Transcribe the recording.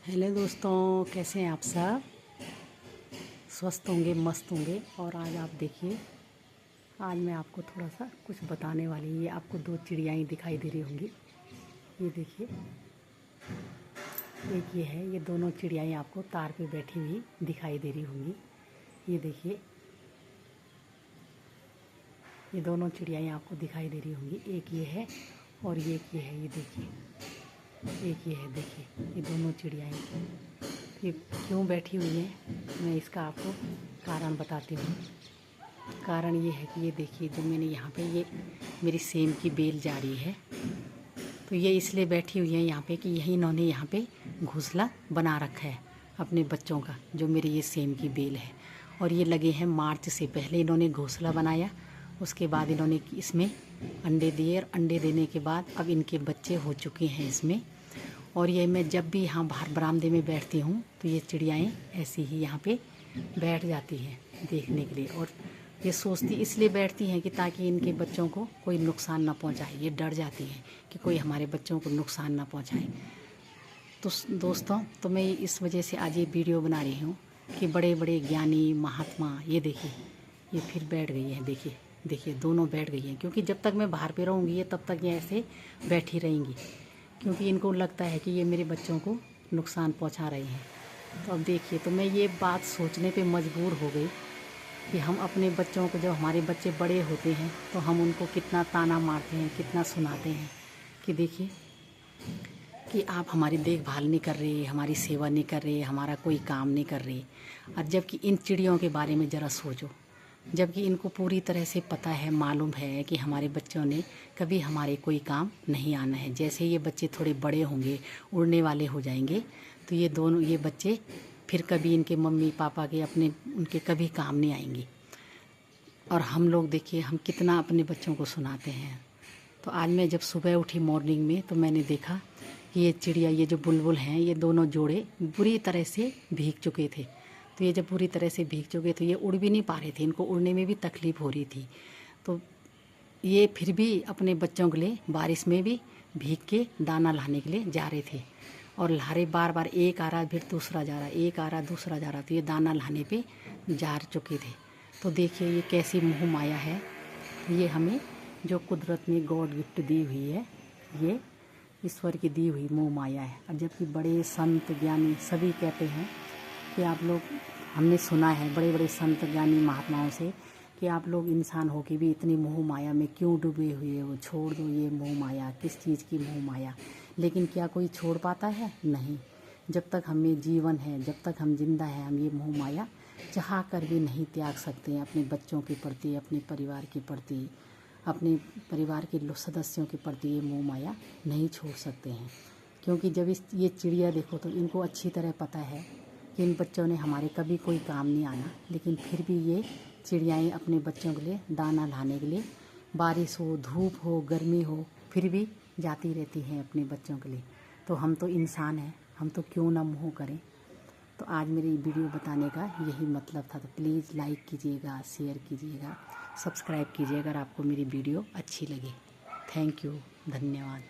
Hello दोस्तों, कैसे हैं आप सब? स्वस्थ होंगे, मस्त होंगे। और आज आप देखिए, आज मैं आपको थोड़ा सा कुछ बताने वाली। ये आपको दो चिड़ियाँ दिखाई दे रही होंगी। ये देखिए, एक ये है। ये दोनों चिड़ियाँ आपको तार पे बैठी हुई दिखाई दे रही होंगी। ये देखिए, ये दोनों चिड़ियाँ आपको दिखाई दे रही होंगी। एक ये है और एक ये है। ये देखिए, एक ये है। देखिए, ये दोनों चिड़ियाँ ये क्यों बैठी हुई हैं, मैं इसका आपको कारण बताती हूँ। कारण ये है कि ये देखिए, जो मैंने यहाँ पे ये मेरी सेम की बेल जा रही है, तो ये इसलिए बैठी हुई है यहाँ पे कि यही इन्होंने यहाँ पे घोंसला बना रखा है अपने बच्चों का। जो मेरी ये सेम की बेल है, और ये लगे हैं मार्च से पहले इन्होंने घोंसला बनाया। उसके बाद इन्होंने इसमें अंडे दिए, और अंडे देने के बाद अब इनके बच्चे हो चुके हैं इसमें। और ये मैं जब भी यहाँ बाहर बरामदे में बैठती हूँ तो ये चिड़ियाएँ ऐसी ही यहाँ पे बैठ जाती हैं देखने के लिए। और ये सोचती इसलिए बैठती हैं कि ताकि इनके बच्चों को कोई नुकसान ना पहुँचाए। ये डर जाती हैं कि कोई हमारे बच्चों को नुकसान ना पहुँचाए। तो दोस्तों, तो मैं इस वजह से आज ये वीडियो बना रही हूँ कि बड़े बड़े ज्ञानी महात्मा, ये देखिए, ये फिर बैठ गई हैं। देखिए देखिए, दोनों बैठ गई हैं, क्योंकि जब तक मैं बाहर पे रहूँगी ये तब तक ये ऐसे बैठी रहेंगी, क्योंकि इनको लगता है कि ये मेरे बच्चों को नुकसान पहुंचा रहे हैं। तो अब देखिए, तो मैं ये बात सोचने पे मजबूर हो गई कि हम अपने बच्चों को, जब हमारे बच्चे बड़े होते हैं तो हम उनको कितना ताना मारते हैं, कितना सुनाते हैं कि देखिए कि आप हमारी देखभाल नहीं कर रहे, हमारी सेवा नहीं कर रहे, हमारा कोई काम नहीं कर रहे। और जबकि इन चिड़ियों के बारे में ज़रा सोचो, जबकि इनको पूरी तरह से पता है, मालूम है कि हमारे बच्चों ने कभी हमारे कोई काम नहीं आना है। जैसे ये बच्चे थोड़े बड़े होंगे, उड़ने वाले हो जाएंगे, तो ये दोनों ये बच्चे फिर कभी इनके मम्मी पापा के अपने उनके कभी काम नहीं आएंगे। और हम लोग देखिए, हम कितना अपने बच्चों को सुनाते हैं। तो आज मैं जब सुबह उठी मॉर्निंग में, तो मैंने देखा कि ये चिड़िया, ये जो बुलबुल हैं, ये दोनों जोड़े बुरी तरह से भीग चुके थे। तो ये जब पूरी तरह से भीग चुके तो ये उड़ भी नहीं पा रहे थे, इनको उड़ने में भी तकलीफ़ हो रही थी। तो ये फिर भी अपने बच्चों के लिए बारिश में भी भीग के दाना लाने के लिए जा रहे थे। और लारे बार बार, एक आ रहा फिर दूसरा जा रहा, एक आ रहा दूसरा जा रहा, तो ये दाना लाने पे जा चुके थे। तो देखिए ये कैसी मोह माया है। ये हमें जो कुदरत ने गॉड गिफ्ट दी हुई है, ये ईश्वर की दी हुई मोह माया है। और जबकि बड़े संत ज्ञानी सभी कहते हैं कि आप लोग, हमने सुना है बड़े बड़े संत ज्ञानी महात्माओं से कि आप लोग इंसान हो के भी इतनी मोह माया में क्यों डूबे हुए हो, छोड़ दो ये मोह माया। किस चीज़ की मोह माया? लेकिन क्या कोई छोड़ पाता है? नहीं। जब तक हमें जीवन है, जब तक हम जिंदा हैं, हम ये मोह माया चाह कर भी नहीं त्याग सकते हैं। अपने बच्चों के प्रति, अपने परिवार के प्रति, अपने परिवार के सदस्यों के प्रति ये मोह माया नहीं छोड़ सकते हैं। क्योंकि जब ये चिड़िया देखो, तो इनको अच्छी तरह पता है कि इन बच्चों ने हमारे कभी कोई काम नहीं आना, लेकिन फिर भी ये चिड़ियाएँ अपने बच्चों के लिए दाना लाने के लिए, बारिश हो, धूप हो, गर्मी हो, फिर भी जाती रहती हैं अपने बच्चों के लिए। तो हम तो इंसान हैं, हम तो क्यों ना मोह करें। तो आज मेरी वीडियो बताने का यही मतलब था। तो प्लीज़ लाइक कीजिएगा, शेयर कीजिएगा, सब्सक्राइब कीजिए अगर आपको मेरी वीडियो अच्छी लगे। थैंक यू, धन्यवाद।